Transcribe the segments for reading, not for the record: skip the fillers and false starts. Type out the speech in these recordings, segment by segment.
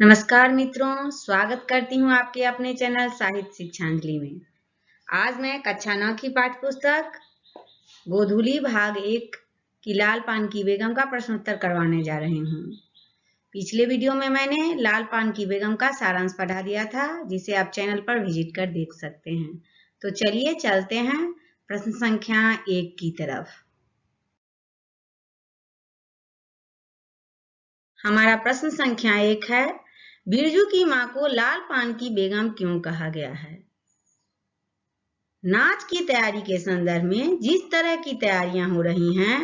नमस्कार मित्रों, स्वागत करती हूँ आपके अपने चैनल साहित्य शिक्षांजलि में। आज मैं कक्षा 9 की पाठ्य पुस्तक गोधूली भाग 1 की लाल पान की बेगम का प्रश्नोत्तर करवाने जा रही हूँ। पिछले वीडियो में मैंने लाल पान की बेगम का सारांश पढ़ा दिया था, जिसे आप चैनल पर विजिट कर देख सकते हैं। तो चलिए चलते हैं प्रश्न संख्या 1 की तरफ। हमारा प्रश्न संख्या 1 है, बिरजू की मां को लाल पान की बेगम क्यों कहा गया है? नाच की तैयारी के संदर्भ में जिस तरह की तैयारियां हो रही हैं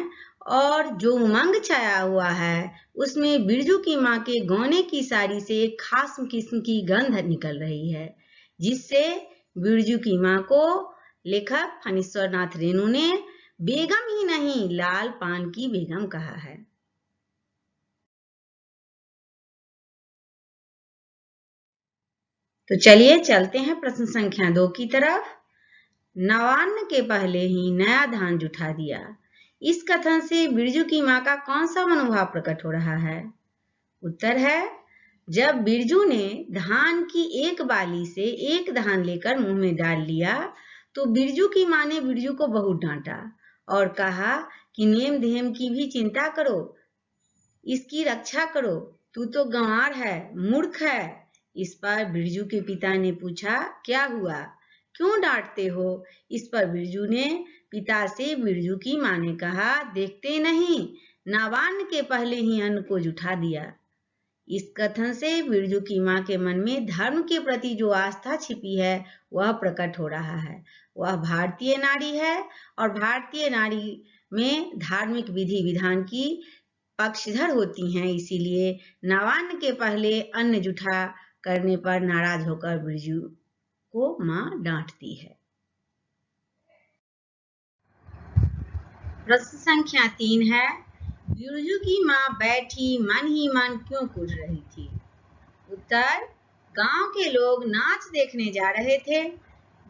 और जो उमंग छाया हुआ है, उसमें बिरजू की मां के गौने की साड़ी से एक खास किस्म की गंध निकल रही है, जिससे बिरजू की मां को लेखक फणीश्वर नाथ रेणु ने बेगम ही नहीं लाल पान की बेगम कहा है। तो चलिए चलते हैं प्रश्न संख्या 2 की तरफ। नवान्न के पहले ही नया धान जुठा दिया, इस कथन से बिरजू की मां का कौन सा मनोभाव प्रकट हो रहा है? उत्तर है, जब बिरजू ने धान की एक बाली से एक धान लेकर मुंह में डाल लिया, तो बिरजू की मां ने बिरजू को बहुत डांटा और कहा कि नेम धेम की भी चिंता करो, इसकी रक्षा करो, तू तो गंवार है, मूर्ख है। इस पर बिरजू के पिता ने पूछा, क्या हुआ, क्यों डांटते हो? इस पर बिरजू ने पिता से बिरजू की मां ने कहा, देखते नहीं, नवान्न के पहले ही अन्न को जुठा दिया। इस कथन से बिरजू की मां के मन में धर्म के प्रति जो आस्था छिपी है, वह प्रकट हो रहा है। वह भारतीय नारी है और भारतीय नारी में धार्मिक विधि विधान की पक्षधर होती हैं, इसीलिए नवान्न के पहले अन्न जुठा करने पर नाराज होकर बिरजू को मां डांटती है। प्रश्न संख्या 3 है, बिरजू की मां बैठी मन ही मन क्यों कूद रही थी? उत्तर, गांव के लोग नाच देखने जा रहे थे।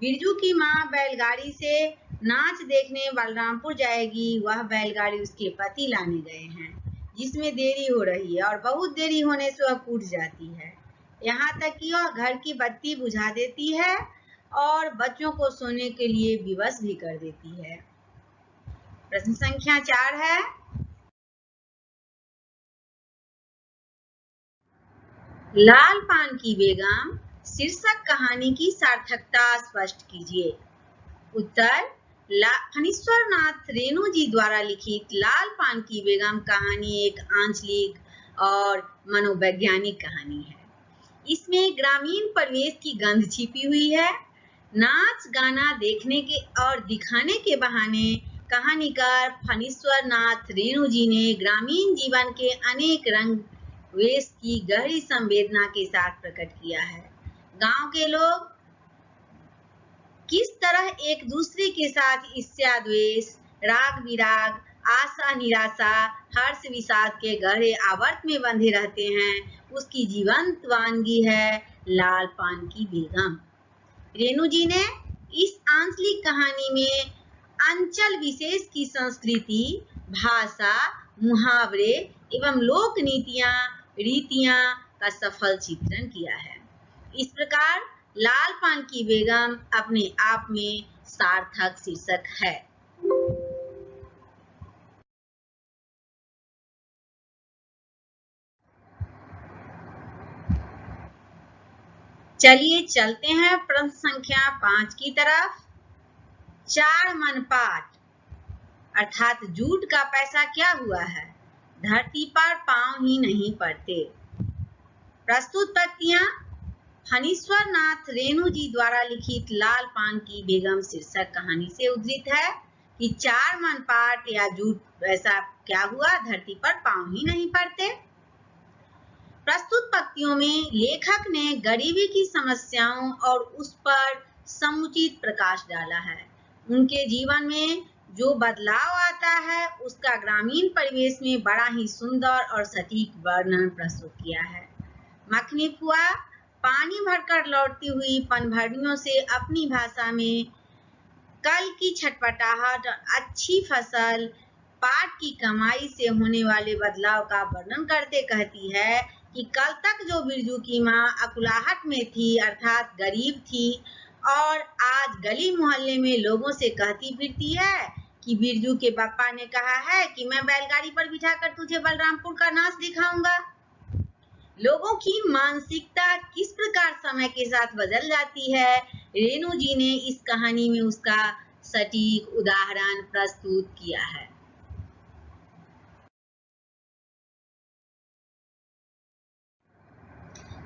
बिरजू की मां बैलगाड़ी से नाच देखने बलरामपुर जाएगी। वह बैलगाड़ी उसके पति लाने गए हैं, जिसमें देरी हो रही है और बहुत देरी होने से वह कूद जाती है। यहाँ तक कि वह घर की बत्ती बुझा देती है और बच्चों को सोने के लिए विवश भी कर देती है। प्रश्न संख्या 4 है, लाल पान की बेगम शीर्षक कहानी की सार्थकता स्पष्ट कीजिए। उत्तर, फणीश्वर नाथ रेणु जी द्वारा लिखित लाल पान की बेगम कहानी एक आंचलिक और मनोवैज्ञानिक कहानी है। इसमें ग्रामीण परिवेश की गंध छिपी हुई है। नाच गाना देखने के और दिखाने के बहाने कहानीकार फणीश्वर नाथ रेणु जी ने ग्रामीण जीवन के अनेक रंग वेश की गहरी संवेदना के साथ प्रकट किया है। गांव के लोग किस तरह एक दूसरे के साथ ईर्ष्या द्वेष, राग विराग, आशा निराशा, हर्ष विषाद के गहरे आवर्त में बंधे रहते हैं, उसकी जीवंत वानगी है लाल पान की बेगम। रेणु जी ने इस आंचलिक कहानी में अंचल विशेष की संस्कृति, भाषा, मुहावरे एवं लोक नीतियां रीतियां का सफल चित्रण किया है। इस प्रकार लाल पान की बेगम अपने आप में सार्थक शीर्षक है। चलिए चलते हैं प्रश्न संख्या 5 की तरफ। 4 मन पाट अर्थात जूट का पैसा क्या हुआ है? धरती पर पांव ही नहीं पड़ते। प्रस्तुत पंक्तियां फणीश्वर नाथ रेणु जी द्वारा लिखित लाल पान की बेगम शीर्षक कहानी से उद्धृत है कि 4 मन पाट या जूट ऐसा क्या हुआ, धरती पर पांव ही नहीं पड़ते। प्रस्तुत पंक्तियों में लेखक ने गरीबी की समस्याओं और उस पर समुचित प्रकाश डाला है। उनके जीवन में जो बदलाव आता है, उसका ग्रामीण परिवेश में बड़ा ही सुंदर और सटीक वर्णन प्रस्तुत किया है। मखनी फुआ पानी भरकर लौटती हुई पनभरनियों से अपनी भाषा में कल की छटपटाहट और अच्छी फसल, पाट की कमाई से होने वाले बदलाव का वर्णन करते कहती है कि कल तक जो बिरजू की माँ अकुलाहट में थी, अर्थात गरीब थी, और आज गली मोहल्ले में लोगों से कहती फिरती है कि बिरजू के पापा ने कहा है कि मैं बैलगाड़ी पर बिठाकर तुझे बलरामपुर का नाच दिखाऊंगा। लोगों की मानसिकता किस प्रकार समय के साथ बदल जाती है, रेणु जी ने इस कहानी में उसका सटीक उदाहरण प्रस्तुत किया है।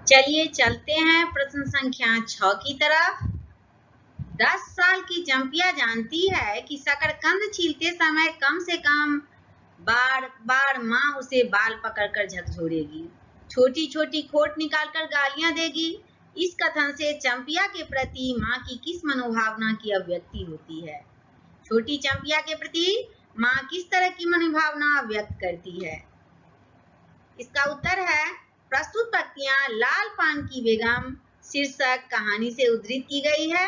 चलिए चलते हैं प्रश्न संख्या 6 की तरफ। 10 साल की चंपिया जानती है कि शकरकंद छीलते समय कम से कम बार बार माँ उसे बाल पकड़कर झकझोरेगी, छोटी छोटी खोट निकालकर गालियां देगी। इस कथन से चंपिया के प्रति माँ की किस मनोभावना की अभिव्यक्ति होती है? छोटी चंपिया के प्रति माँ किस तरह की मनोभावना व्यक्त करती है? इसका उत्तर है प्रस्तुत पंक्तियां लाल पान की बेगम शीर्षक कहानी से उद्धृत की गई है।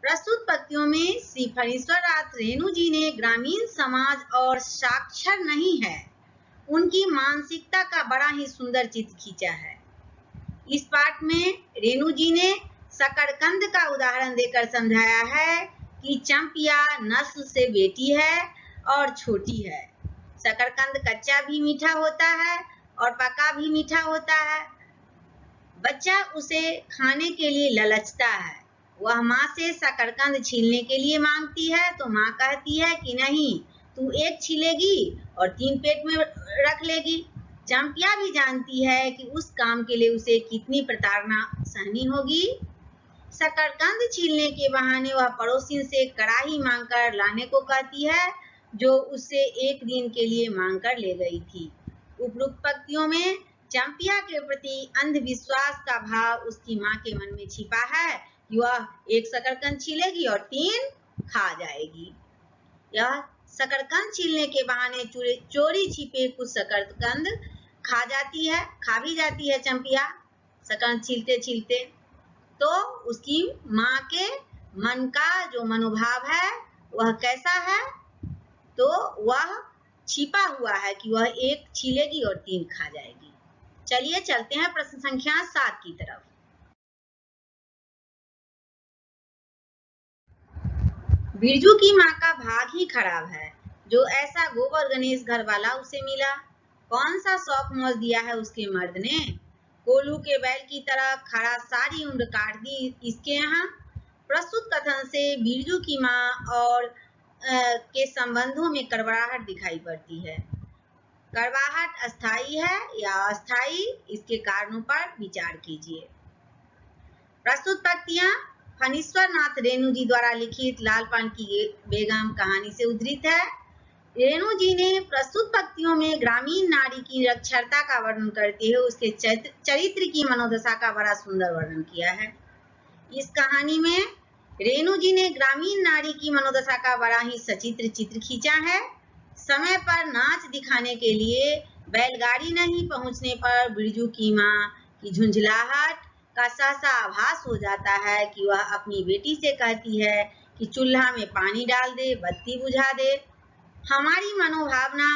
प्रस्तुत पंक्तियों में श्री फणीश्वर नाथ रेणु जी ने ग्रामीण समाज और साक्षर नहीं है उनकी मानसिकता का बड़ा ही सुंदर चित्र खींचा है। इस पाठ में रेणु जी ने शकरकंद का उदाहरण देकर समझाया है कि चंपिया नस्ल से बेटी है और छोटी है। शकरकंद कच्चा भी मीठा होता है और पका भी मीठा होता है। बच्चा उसे खाने के लिए ललचता है। वह माँ से शकरकंद छीलने के लिए मांगती है तो माँ कहती है कि नहीं, तू एक छीलेगी और 3 पेट में रख लेगी। चंपिया भी जानती है कि उस काम के लिए उसे कितनी प्रताड़ना सहनी होगी। शकरकंद छीलने के बहाने वह पड़ोसी से कड़ाही मांगकर लाने को कहती है, जो उससे 1 दिन के लिए मांगकर ले गई थी। उपरोक्त पंक्तियों में चंपिया के प्रति अंधविश्वास का भाव उसकी माँ के मन में छिपा है कि वह 1 शकरकंद छीलेगी और 3 खा जाएगी। यह शकरकंद छीलने के बहाने चोरी छिपे कुछ शकरकंद खा भी जाती है चंपिया शकरकंद छीलते छीलते। तो उसकी माँ के मन का जो मनोभाव है वह कैसा है? तो वह छिपा हुआ है कि वह 1 छीलेगी और 3 खा जाएगी। चलिए चलते हैं प्रश्न संख्या 7 की तरफ। बिरजू की माँ का भाग ही खराब है, जो ऐसा गोबर गणेश घर वाला उसे मिला। कौन सा शौक मौज दिया है उसके मर्द ने? कोल्हू के बैल की तरह खड़ा सारी उम्र काट दी इसके यहाँ। प्रस्तुत कथन से बिरजू की माँ और के संबंधों में कड़वाहट दिखाई पड़ती है। कड़वाहट अस्थायी है या अस्थायी, इसके कारणों पर विचार कीजिए। प्रस्तुत पंक्तियां फणीश्वर नाथ रेणु जी द्वारा लिखित लाल पान की बेगम कहानी से उद्धृत है। रेणु जी ने प्रस्तुत पंक्तियों में ग्रामीण नारी की निरक्षरता का वर्णन करते हुए उसके चरित्र की मनोदशा का बड़ा सुंदर वर्णन किया है। इस कहानी में रेणु जी ने ग्रामीण नारी की मनोदशा का बड़ा ही सचित्र चित्र खींचा है। समय पर नाच दिखाने के लिए बैलगाड़ी नहीं पहुंचने पर बिरजू की माँ की झुंझलाहट का सहसा आभास हो जाता है कि वह अपनी बेटी से कहती है कि चूल्हा में पानी डाल दे, बत्ती बुझा दे। हमारी मनोभावना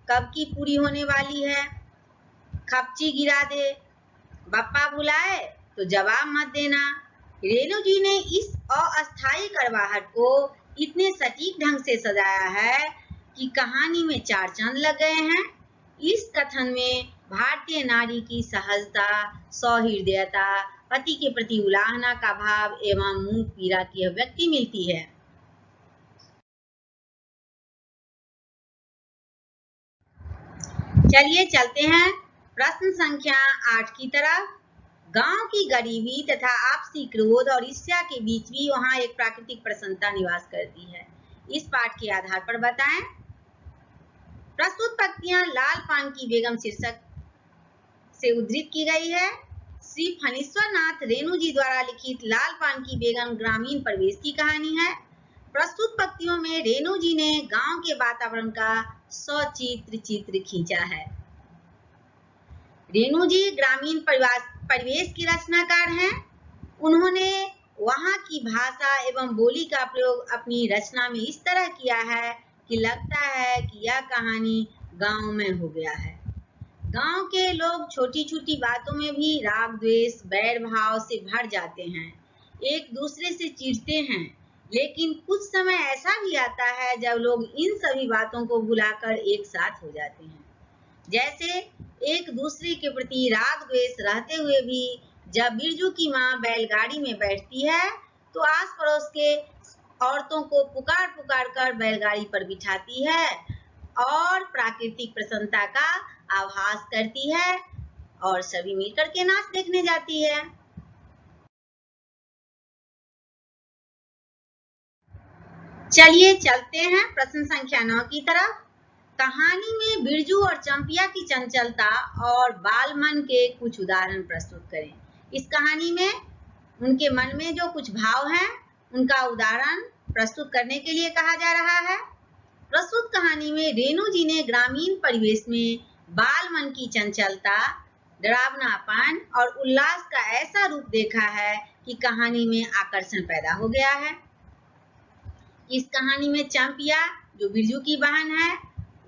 कब की पूरी होने वाली है? खपची गिरा दे, बप्पा बुलाए तो जवाब मत देना। रेणु जी ने इस अस्थायी कड़वाहट को इतने सटीक ढंग से सजाया है कि कहानी में 4 चांद लग गए हैं। इस कथन में भारतीय नारी की सहजता, सौहृदयता, पति के प्रति उलाहना का भाव एवं मुंह पीड़ा की अभिव्यक्ति मिलती है। चलिए चलते हैं प्रश्न संख्या 8 की तरफ। गांव की गरीबी तथा आपसी क्रोध और ईर्ष्या के बीच भी वहां एक प्राकृतिक प्रसन्नता निवास करती है। इस पाठ के आधार पर बताएं। प्रस्तुत पंक्तियां लाल पान की बेगम शीर्षक से उद्धृत की गई है। श्री फणीश्वर नाथ रेणु जी द्वारा लिखित लाल पान की बेगम ग्रामीण परिवेश की कहानी है। प्रस्तुत पंक्तियों में रेणु जी ने गांव के वातावरण का सचित्र चित्र खींचा है। रेणु जी ग्रामीण परिवेश की रचनाकार हैं। उन्होंने वहां की भाषा एवं बोली का प्रयोग अपनी रचना में इस तरह किया है कि लगता है कि यह कहानी गांव में हो गया है। गांव के लोग छोटी छोटी बातों में भी राग द्वेष बैर भाव से भर जाते हैं, एक दूसरे से चिढ़ते हैं। लेकिन कुछ समय ऐसा भी आता है जब लोग इन सभी बातों को भुलाकर एक साथ हो जाते हैं। जैसे एक दूसरे के प्रति राग द्वेष रहते हुए भी जब बिरजू की माँ बैलगाड़ी में बैठती है तो आस पड़ोस के औरतों को पुकार पुकार कर बैलगाड़ी पर बिठाती है और प्राकृतिक प्रसन्नता का आभास करती है और सभी मिलकर के नाच देखने जाती है। चलिए चलते हैं प्रश्न संख्या 9 की तरफ। कहानी में बिरजू और चंपिया की चंचलता और बाल मन के कुछ उदाहरण प्रस्तुत करें। इस कहानी में उनके मन में जो कुछ भाव हैं उनका उदाहरण प्रस्तुत करने के लिए कहा जा रहा है। प्रस्तुत कहानी में रेणु जी ने ग्रामीण परिवेश में बाल मन की चंचलता, डरावनापन और उल्लास का ऐसा रूप देखा है कि कहानी में आकर्षण पैदा हो गया है। इस कहानी में चंपिया जो बिरजू की बहन है,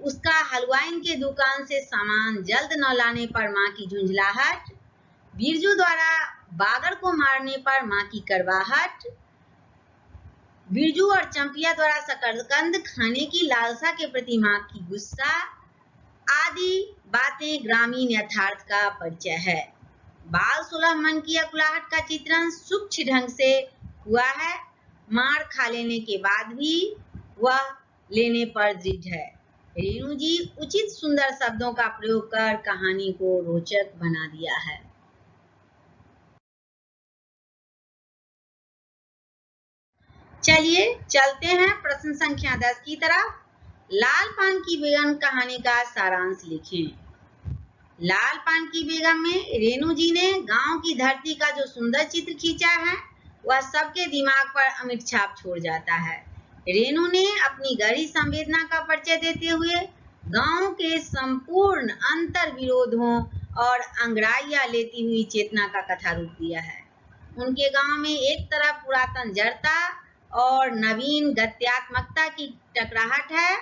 उसका हलवाइन के दुकान से सामान जल्द न लाने पर माँ की झुंझलाहट, बिरजू द्वारा बागर को मारने पर माँ की करवाहट, बिरजू और चंपिया द्वारा शकरकंद खाने की लालसा के प्रति माँ की गुस्सा आदि बातें ग्रामीण यथार्थ का परिचय है। बाल सुलभ मन की अकुलाहट का चित्रण सूक्ष्म ढंग से हुआ है। मार खा लेने के बाद भी वह लेने पर दृढ़ है। रेणु जी उचित सुंदर शब्दों का प्रयोग कर कहानी को रोचक बना दिया है। चलिए चलते हैं प्रश्न संख्या 10 की तरफ। लाल पान की बेगम कहानी का सारांश लिखें। लाल पान की बेगम में रेणु जी ने गांव की धरती का जो सुंदर चित्र खींचा है वह सबके दिमाग पर अमिट छाप छोड़ जाता है। रेणु ने अपनी गहरी संवेदना का परिचय देते हुए गांव के संपूर्ण अंतर विरोधों और अंगड़ाइयां लेती हुई चेतना का कथा रूप दिया है। उनके गांव में एक तरफ पुरातन जड़ता और नवीन गत्यात्मकता की टकराहट है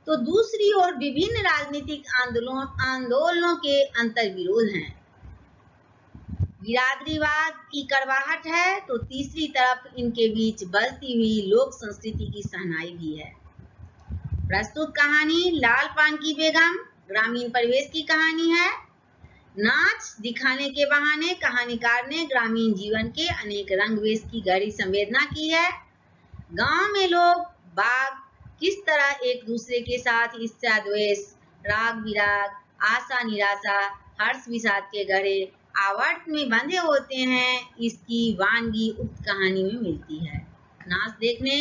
तो दूसरी ओर विभिन्न राजनीतिक आंदोलनों के अंतर विरोध हैं। बिरादरीवाद की करवाहट है तो तीसरी तरफ इनके बीच बलती हुई लोक संस्कृति की सहनाई भी है। प्रस्तुत कहानी लाल पान की बेगम ग्रामीण परिवेश की कहानी है। नाच दिखाने के बहाने कहानीकार ने ग्रामीण जीवन के अनेक रंग वेश की गहरी संवेदना की है। गांव में लोग बाग किस तरह एक दूसरे के साथ ईर्ष्या द्वेष, राग विराग, आशा निराशा, हर्ष विषाद के गहरे आवर्त में बंधे होते हैं, इसकी वानगी उक्त कहानी में मिलती है। नाच देखने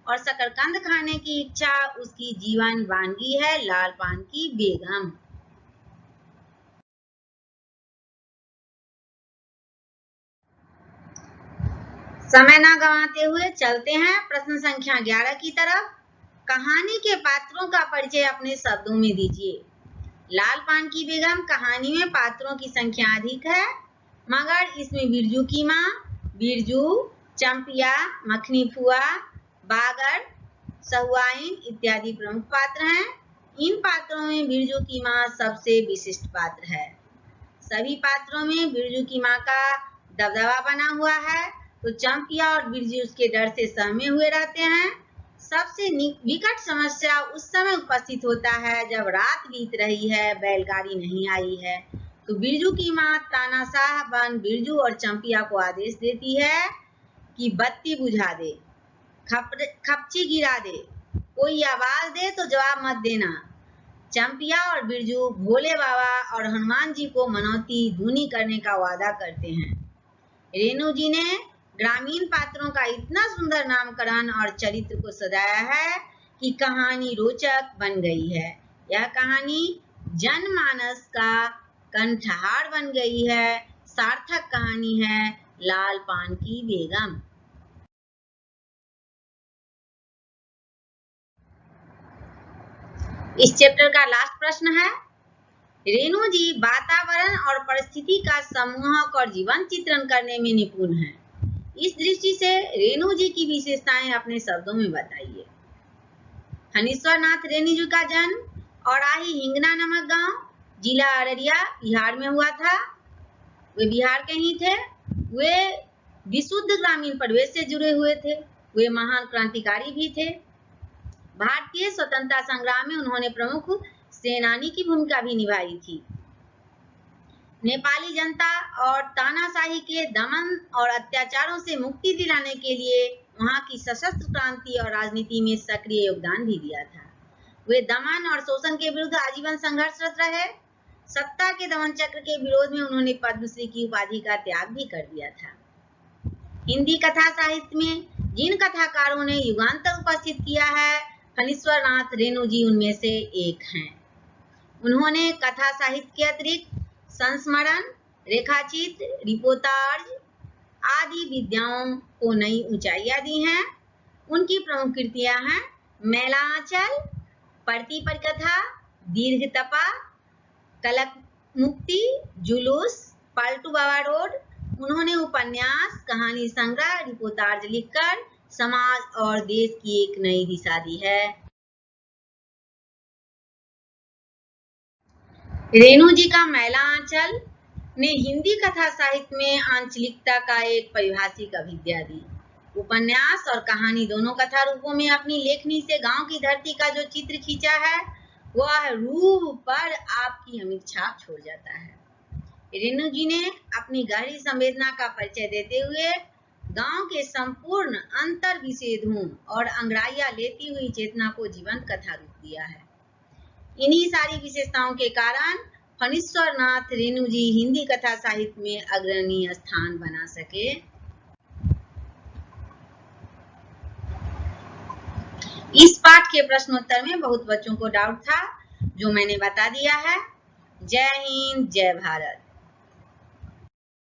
और शकरकंद खाने की इच्छा उसकी जीवन वानगी है लाल पान की बेगम। समय ना गंवाते हुए चलते हैं प्रश्न संख्या 11 की तरफ। कहानी के पात्रों का परिचय अपने शब्दों में दीजिए। लाल पान की बेगम कहानी में पात्रों की संख्या अधिक है मगर इसमें बिरजू की माँ, बिरजू, चंपिया, मखनी फुआ, बागर, सहुआइन इत्यादि प्रमुख पात्र हैं। इन पात्रों में बिरजू की माँ सबसे विशिष्ट पात्र है। सभी पात्रों में बिरजू की माँ का दबदबा बना हुआ है तो चंपिया और बिरजू उसके डर से सहमे हुए रहते हैं। सबसे विकट समस्या उस समय उपस्थित होता है जब रात बीत रही है, बैलगाड़ी नहीं आई है तो बिरजू की माँ तानाशाह बन बिरजू और चंपिया को आदेश देती है कि बत्ती बुझा दे, खपची गिरा दे, कोई आवाज दे तो जवाब मत देना। चंपिया और बिरजू भोले बाबा और हनुमान जी को मनौती धुनी करने का वादा करते हैं। रेणु जी ने ग्रामीण पात्रों का इतना सुंदर नामकरण और चरित्र को सजाया है कि कहानी रोचक बन गई है। यह कहानी जनमानस का कंठहार बन गई है। सार्थक कहानी है लाल पान की बेगम। इस चैप्टर का लास्ट प्रश्न है, रेणु जी वातावरण और परिस्थिति का सम्मोहक और जीवंत चित्रण करने में निपुण हैं। इस दृष्टि से रेणु जी की विशेषताएं अपने शब्दों में बताइए। हनीश्वर नाथ रेणु जी का जन्म औराही हिंगना नामक गांव जिला अररिया बिहार में हुआ था। वे बिहार के ही थे। वे विशुद्ध ग्रामीण परिवेश से जुड़े हुए थे। वे महान क्रांतिकारी भी थे। भारतीय स्वतंत्रता संग्राम में उन्होंने प्रमुख सेनानी की भूमिका भी निभाई थी। नेपाली जनता और तानाशाही के दमन और अत्याचारों से मुक्ति दिलाने के लिए वहां की सशस्त्र क्रांति और राजनीति में सक्रिय योगदान भी दिया था। वे दमन और शोषण के विरुद्ध आजीवन संघर्षरत रहे। सत्ता के दमन चक्र के विरोध में उन्होंने पद्मश्री की उपाधि का त्याग भी कर दिया था। हिंदी कथा साहित्य में जिन कथाकारों ने युगांतर उपस्थित किया है, फणीश्वर नाथ रेणु जी उनमें से एक हैं। उन्होंने कथा साहित्य के अतिरिक्त संस्मरण, रेखाचित्र, रिपोर्टाज आदि विद्याओं को नई ऊंचाइयां दी हैं। उनकी प्रमुख कृतियां हैं मैलांचल, परती परिकथा, दीर्घ तपा, कलक मुक्ति, जुलूस, पलटू बाबा रोड। उन्होंने उपन्यास, कहानी संग्रह, रिपोर्टाज लिखकर समाज और देश की एक नई दिशा दी है। रेणु जी का मैलांचल ने हिंदी कथा साहित्य में आंचलिकता का एक परिभाषिक अभिज्ञा दी। उपन्यास और कहानी दोनों कथा रूपों में अपनी लेखनी से गांव की धरती का जो चित्र खींचा है, वह रूह पर आपकी अमिट छाप छोड़ जाता है। रेणु जी ने अपनी गहरी संवेदना का परिचय देते हुए गांव के संपूर्ण अंतर विषेदों और अंगड़ाइया लेती हुई चेतना को जीवंत कथा रूप दिया है। इन्हीं सारी विशेषताओं के कारण फणीश्वर नाथ रेणु जी हिंदी कथा साहित्य में अग्रणी स्थान बना सके। इस पाठ के प्रश्नोत्तर में बहुत बच्चों को डाउट था, जो मैंने बता दिया है। जय हिंद, जय भारत।